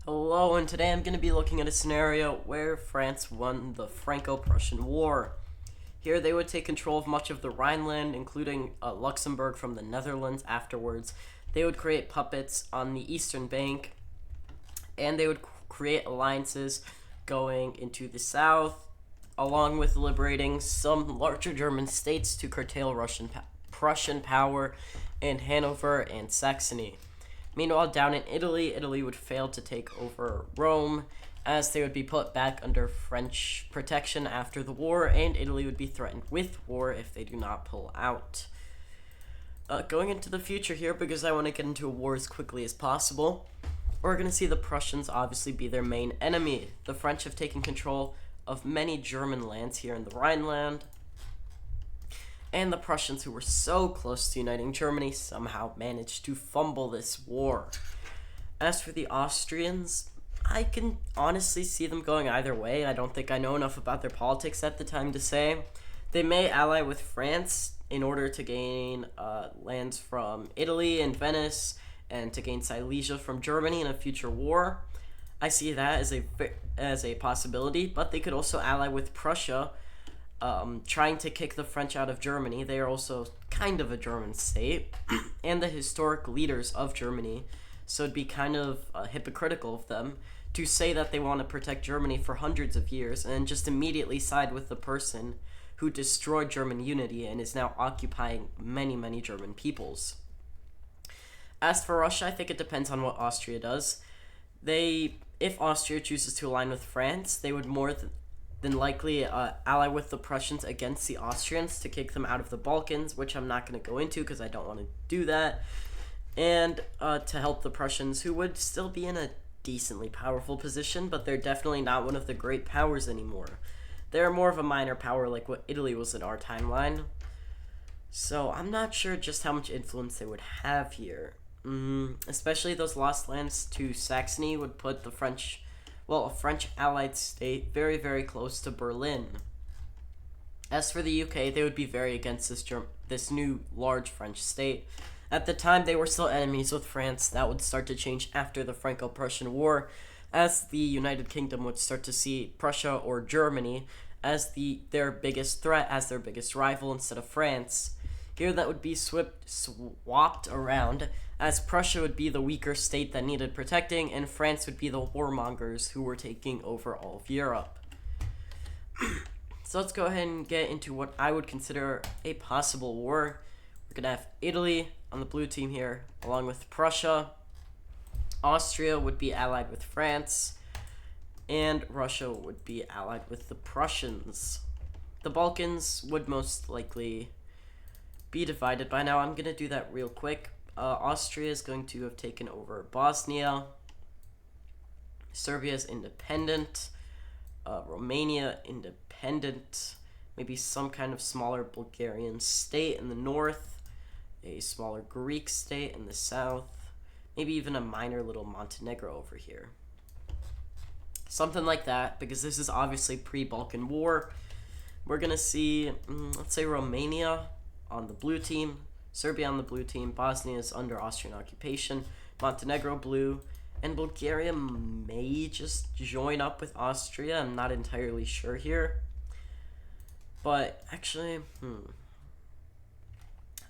Hello, and today I'm going to be looking at a scenario where France won the Franco-Prussian War. Here they would take control of much of the Rhineland, including Luxembourg from the Netherlands afterwards. They would create puppets on the eastern bank, and they would create alliances going into the south, along with liberating some larger German states to curtail Prussian power in Hanover and Saxony. Meanwhile, down in Italy, Italy would fail to take over Rome, as they would be put back under French protection after the war, and Italy would be threatened with war if they do not pull out. Going into the future here, because I want to get into a war as quickly as possible, we're going to see the Prussians obviously be their main enemy. The French have taken control of many German lands here in the Rhineland, and the Prussians, who were so close to uniting Germany, somehow managed to fumble this war. As for the Austrians, I can honestly see them going either way. I don't think I know enough about their politics at the time to say. They may ally with France in order to gain lands from Italy and Venice, and to gain Silesia from Germany in a future war. I see that as a possibility, but they could also ally with Prussia, trying to kick the French out of Germany. They are also kind of a German state, and the historic leaders of Germany, so it'd be kind of hypocritical of them to say that they want to protect Germany for hundreds of years and just immediately side with the person who destroyed German unity and is now occupying many German peoples. As for Russia, I think it depends on what Austria does. If Austria chooses to align with France, they would more than likely ally with the Prussians against the Austrians to kick them out of the Balkans, which I'm not going to go into because I don't want to do that, and to help the Prussians, who would still be in a decently powerful position, but they're definitely not one of the great powers anymore. They're more of a minor power like what Italy was in our timeline. So I'm not sure just how much influence they would have here. Especially those lost lands to Saxony would put the French, a French allied state, very close to Berlin. As for the UK, they would be very against this new large French state. At the time, they were still enemies with France. That would start to change after the Franco-Prussian War, as the United Kingdom would start to see Prussia or Germany as their biggest threat, as their biggest rival instead of France. Here, that would be swapped around, as Prussia would be the weaker state that needed protecting, and France would be the warmongers who were taking over all of Europe. So let's go ahead and get into what I would consider a possible war. We're going to have Italy on the blue team here, along with Prussia. Austria would be allied with France, and Russia would be allied with the Prussians. The Balkans would most likely be divided by now. I'm going to do that real quick. Austria is going to have taken over Bosnia. Serbia is independent. Romania independent. Maybe some kind of smaller Bulgarian state in the north. A smaller Greek state in the south. Maybe even a minor little Montenegro over here. Something like that, because this is obviously pre-Balkan War. We're going to see, let's say, Romania on the blue team, Serbia on the blue team, Bosnia is under Austrian occupation, Montenegro blue, and Bulgaria may just join up with Austria. I'm not entirely sure here. But actually,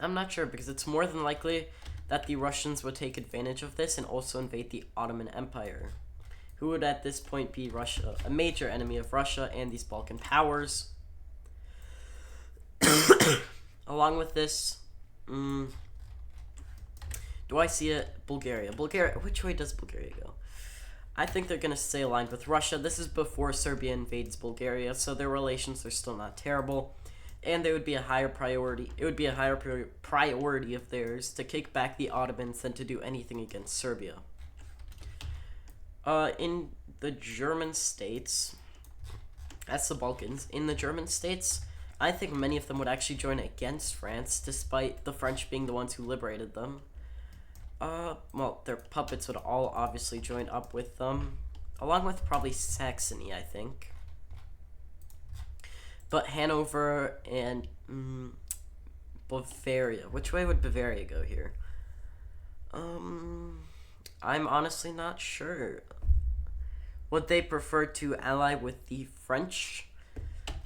I'm not sure, because it's more than likely that the Russians would take advantage of this and also invade the Ottoman Empire, who would at this point be Russia, a major enemy of Russia and these Balkan powers. Along with this, do I see it? Bulgaria. Which way does Bulgaria go? I think they're going to stay aligned with Russia. This is before Serbia invades Bulgaria, so their relations are still not terrible. And they would be a higher priority. It would be a higher priority of theirs to kick back the Ottomans than to do anything against Serbia. In the German states, that's the Balkans. In the German states, I think many of them would actually join against France, despite the French being the ones who liberated them. Their puppets would all obviously join up with them, along with probably Saxony, I think. But Hanover and Bavaria. Which way would Bavaria go here? I'm honestly not sure. Would they prefer to ally with the French,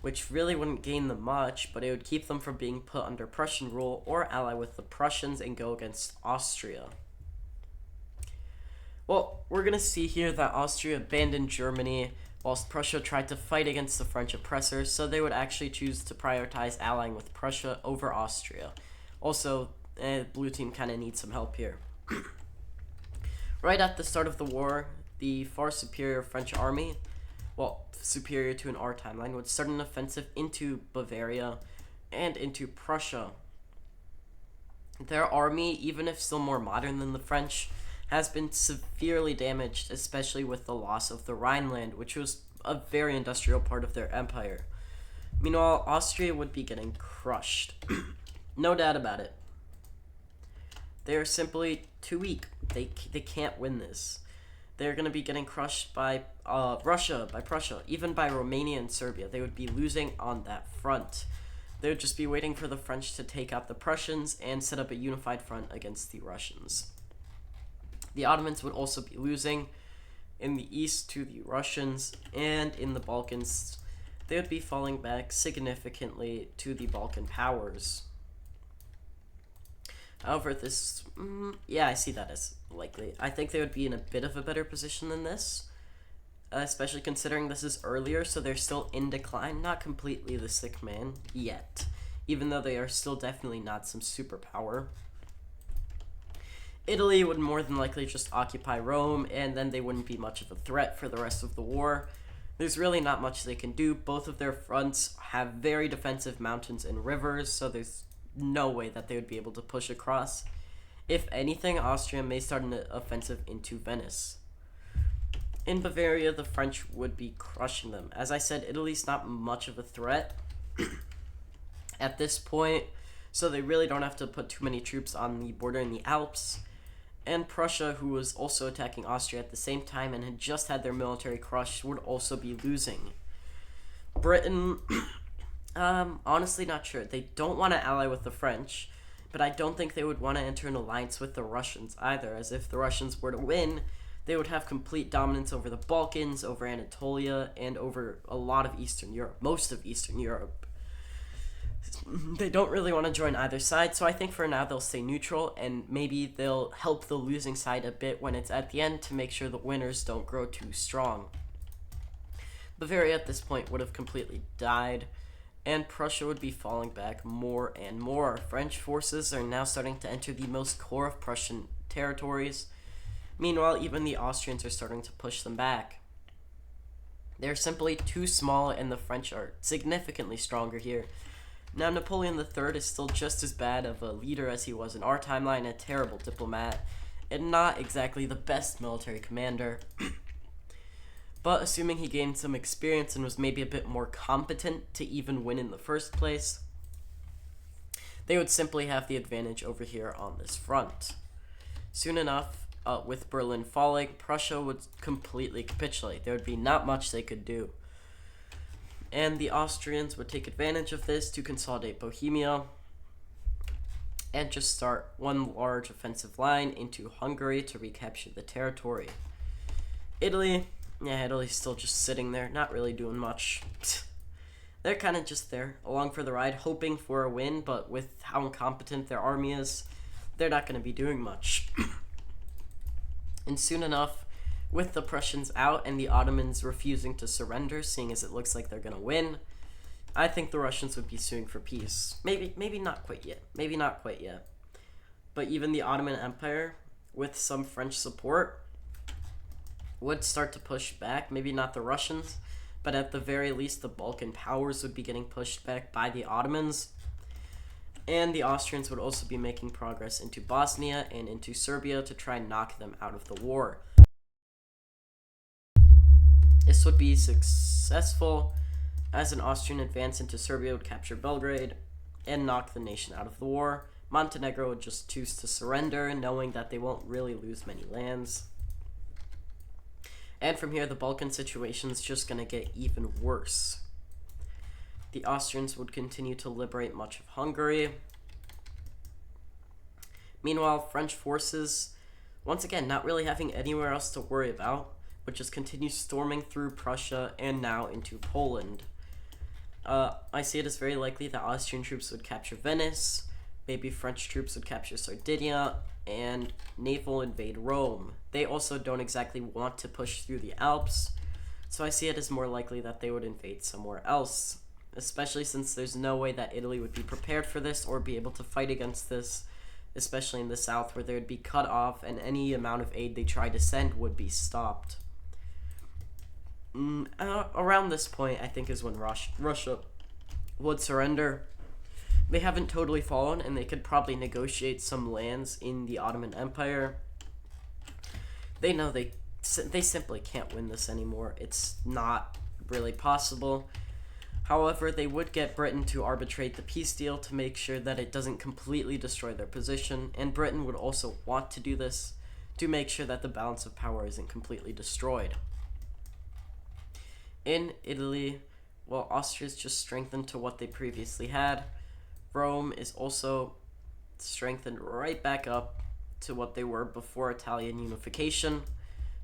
which really wouldn't gain them much, but it would keep them from being put under Prussian rule, or ally with the Prussians and go against Austria? Well, we're going to see here that Austria abandoned Germany whilst Prussia tried to fight against the French oppressors, so they would actually choose to prioritize allying with Prussia over Austria. Also, blue team kind of needs some help here. Right at the start of the war, the far superior French army, well, superior to an R timeline, would start an offensive into Bavaria and into Prussia. Their army, even if still more modern than the French, has been severely damaged, especially with the loss of the Rhineland, which was a very industrial part of their empire. Meanwhile, Austria would be getting crushed. No doubt about it. They are simply too weak. They can't win this. They're going to be getting crushed by Russia, by Prussia, even by Romania and Serbia. They would be losing on that front. They would just be waiting for the French to take out the Prussians and set up a unified front against the Russians. The Ottomans would also be losing in the east to the Russians, and in the Balkans, they would be falling back significantly to the Balkan powers. However, yeah, I see that as likely. I think they would be in a bit of a better position than this, especially considering this is earlier, so they're still in decline, not completely the sick man yet, even though they are still definitely not some superpower. Italy would more than likely just occupy Rome, and then they wouldn't be much of a threat for the rest of the war. There's really not much they can do. Both of their fronts have very defensive mountains and rivers, so there's no way that they would be able to push across. If anything, Austria may start an offensive into Venice. In Bavaria, the French would be crushing them. As I said, Italy's not much of a threat at this point, so they really don't have to put too many troops on the border in the Alps. And Prussia, who was also attacking Austria at the same time and had just had their military crushed, would also be losing. Britain, honestly not sure. They don't want to ally with the French, but I don't think they would want to enter an alliance with the Russians either, as if the Russians were to win, they would have complete dominance over the Balkans, over Anatolia, and over a lot of Eastern Europe, most of Eastern Europe. They don't really want to join either side, so I think for now they'll stay neutral, and maybe they'll help the losing side a bit when it's at the end to make sure the winners don't grow too strong. Bavaria at this point would have completely died, and Prussia would be falling back more and more. French forces are now starting to enter the most core of Prussian territories. Meanwhile, even the Austrians are starting to push them back. They're simply too small, and the French are significantly stronger here. Now, Napoleon III is still just as bad of a leader as he was in our timeline, a terrible diplomat, and not exactly the best military commander. But assuming he gained some experience and was maybe a bit more competent to even win in the first place, they would simply have the advantage over here on this front. Soon enough, with Berlin falling, Prussia would completely capitulate. There would be not much they could do. And the Austrians would take advantage of this to consolidate Bohemia and just start one large offensive line into Hungary to recapture the territory. Italy's still just sitting there, not really doing much. They're kind of just there, along for the ride, hoping for a win, but with how incompetent their army is, they're not going to be doing much. And soon enough, with the Prussians out and the Ottomans refusing to surrender, seeing as it looks like they're going to win, I think the Russians would be suing for peace. Maybe not quite yet. But even the Ottoman Empire, with some French support, would start to push back. Maybe not the Russians, but at the very least the Balkan powers would be getting pushed back by the Ottomans. And the Austrians would also be making progress into Bosnia and into Serbia to try and knock them out of the war. This would be successful, as an Austrian advance into Serbia would capture Belgrade and knock the nation out of the war. Montenegro would just choose to surrender, knowing that they won't really lose many lands. And from here, the Balkan situation's just going to get even worse. The Austrians would continue to liberate much of Hungary. Meanwhile, French forces, once again, not really having anywhere else to worry about, would just continue storming through Prussia and now into Poland. I see it as very likely that Austrian troops would capture Venice, maybe French troops would capture Sardinia, and naval invade Rome. They also don't exactly want to push through the Alps, so I see it as more likely that they would invade somewhere else, especially since there's no way that Italy would be prepared for this or be able to fight against this, especially in the south where they would be cut off and any amount of aid they tried to send would be stopped. Around this point, I think, is when Russia would surrender. They haven't totally fallen, and they could probably negotiate some lands in the Ottoman Empire. They know they simply can't win this anymore. It's not really possible. However, they would get Britain to arbitrate the peace deal to make sure that it doesn't completely destroy their position, and Britain would also want to do this to make sure that the balance of power isn't completely destroyed. In Italy, well, Austria's just strengthened to what they previously had. Rome is also strengthened right back up to what they were before Italian unification.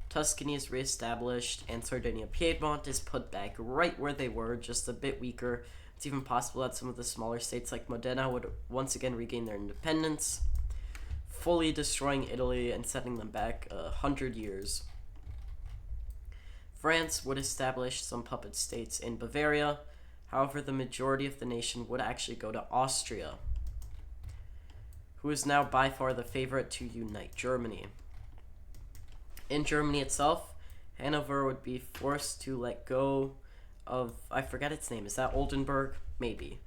Tuscany is reestablished, and Sardinia-Piedmont is put back right where they were, just a bit weaker. It's even possible that some of the smaller states like Modena would once again regain their independence, fully destroying Italy and setting them back 100 years. France would establish some puppet states in Bavaria. However, the majority of the nation would actually go to Austria, who is now by far the favorite to unite Germany. In Germany itself, Hanover would be forced to let go of, I forget its name, is that Oldenburg? Maybe.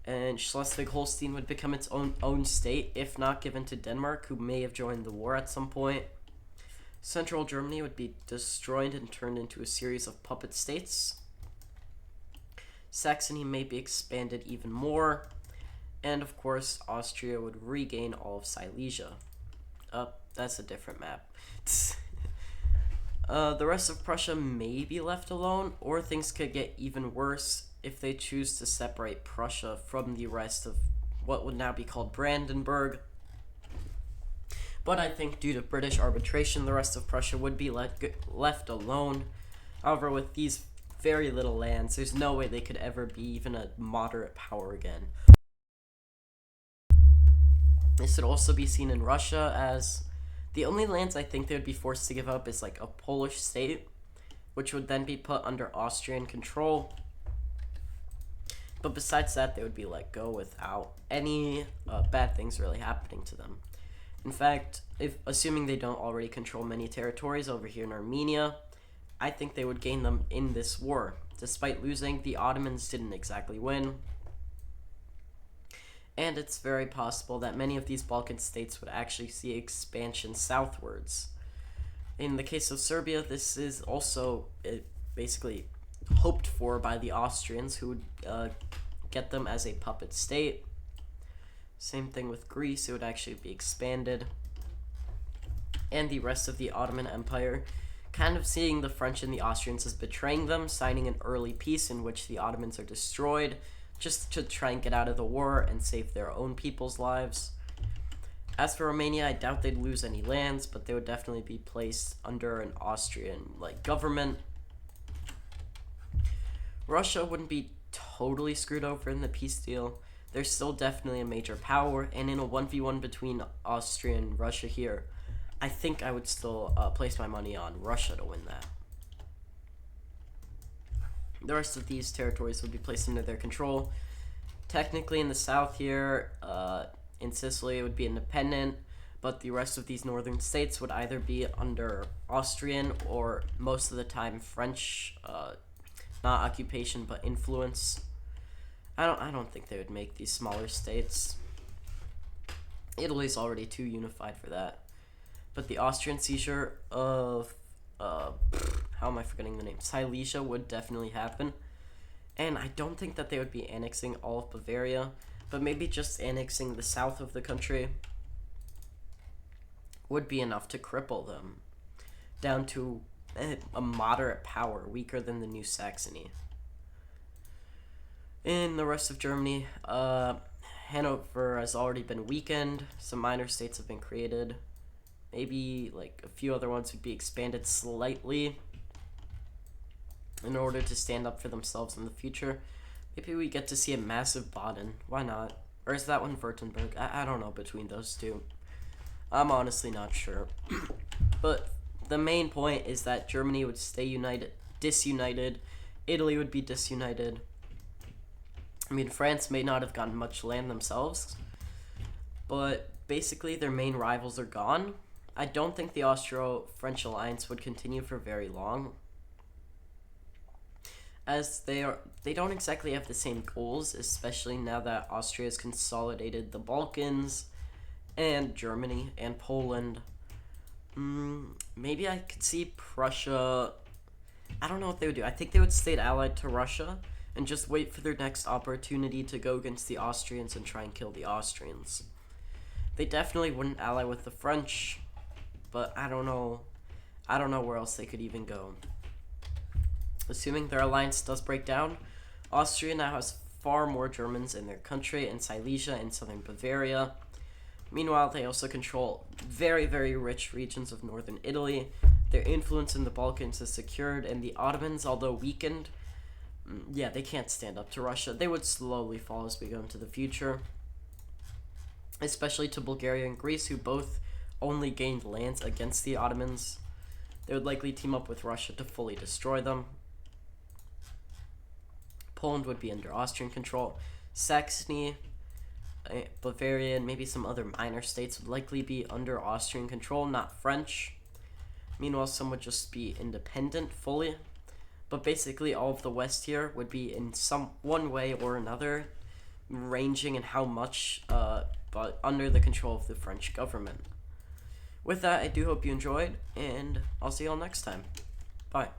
And Schleswig-Holstein would become its own state, if not given to Denmark, who may have joined the war at some point. Central Germany would be destroyed and turned into a series of puppet states. Saxony may be expanded even more. And of course, Austria would regain all of Silesia. That's a different map. The rest of Prussia may be left alone, or things could get even worse if they choose to separate Prussia from the rest of what would now be called Brandenburg. But I think due to British arbitration, the rest of Prussia would be left alone. However, with these very little lands, there's no way they could ever be even a moderate power again. This would also be seen in Russia as the only lands I think they would be forced to give up is like a Polish state, which would then be put under Austrian control. But besides that, they would be let go without any bad things really happening to them. In fact, assuming they don't already control many territories over here in Armenia, I think they would gain them in this war. Despite losing, the Ottomans didn't exactly win. And it's very possible that many of these Balkan states would actually see expansion southwards. In the case of Serbia, this is also basically hoped for by the Austrians, who would get them as a puppet state. Same thing with Greece, it would actually be expanded. And the rest of the Ottoman Empire, kind of seeing the French and the Austrians as betraying them, signing an early peace in which the Ottomans are destroyed, just to try and get out of the war and save their own people's lives. As for Romania, I doubt they'd lose any lands, but they would definitely be placed under an Austrian government. Russia wouldn't be totally screwed over in the peace deal. They're still definitely a major power, and in a 1v1 between Austria and Russia here, I think I would still place my money on Russia to win that. The rest of these territories would be placed under their control. Technically, in the south here, in Sicily, it would be independent, but the rest of these northern states would either be under Austrian or most of the time French, not occupation but influence. I don't think they would make these smaller states. Italy's already too unified for that. But the Austrian seizure of how am I forgetting the name? Silesia would definitely happen. And I don't think that they would be annexing all of Bavaria, but maybe just annexing the south of the country would be enough to cripple them down to a moderate power, weaker than the New Saxony. In the rest of Germany, Hanover has already been weakened. Some minor states have been created. Maybe like a few other ones would be expanded slightly in order to stand up for themselves in the future. Maybe we get to see a massive Baden. Why not? Or is that one Württemberg? I don't know between those two. I'm honestly not sure. But the main point is that Germany would stay disunited. Italy would be disunited. I mean, France may not have gotten much land themselves, but basically their main rivals are gone. I don't think the Austro-French alliance would continue for very long, as they don't exactly have the same goals, especially now that Austria has consolidated the Balkans and Germany and Poland. Maybe I could see Prussia. I don't know what they would do. I think they would stay allied to Russia and just wait for their next opportunity to go against the Austrians and try and kill the Austrians. They definitely wouldn't ally with the French, but I don't know where else they could even go. Assuming their alliance does break down, Austria now has far more Germans in their country in Silesia and southern Bavaria. Meanwhile, they also control very, very rich regions of northern Italy. Their influence in the Balkans is secured, and the Ottomans, although weakened, they can't stand up to Russia. They would slowly fall as we go into the future, especially to Bulgaria and Greece, who both only gained lands against the Ottomans. They would likely team up with Russia to fully destroy them. Poland would be under Austrian control. Saxony, Bavaria, and maybe some other minor states would likely be under Austrian control, not French. Meanwhile, some would just be independent fully. But basically, all of the West here would be in one way or another, ranging in how much, but under the control of the French government. With that, I do hope you enjoyed, and I'll see you all next time. Bye.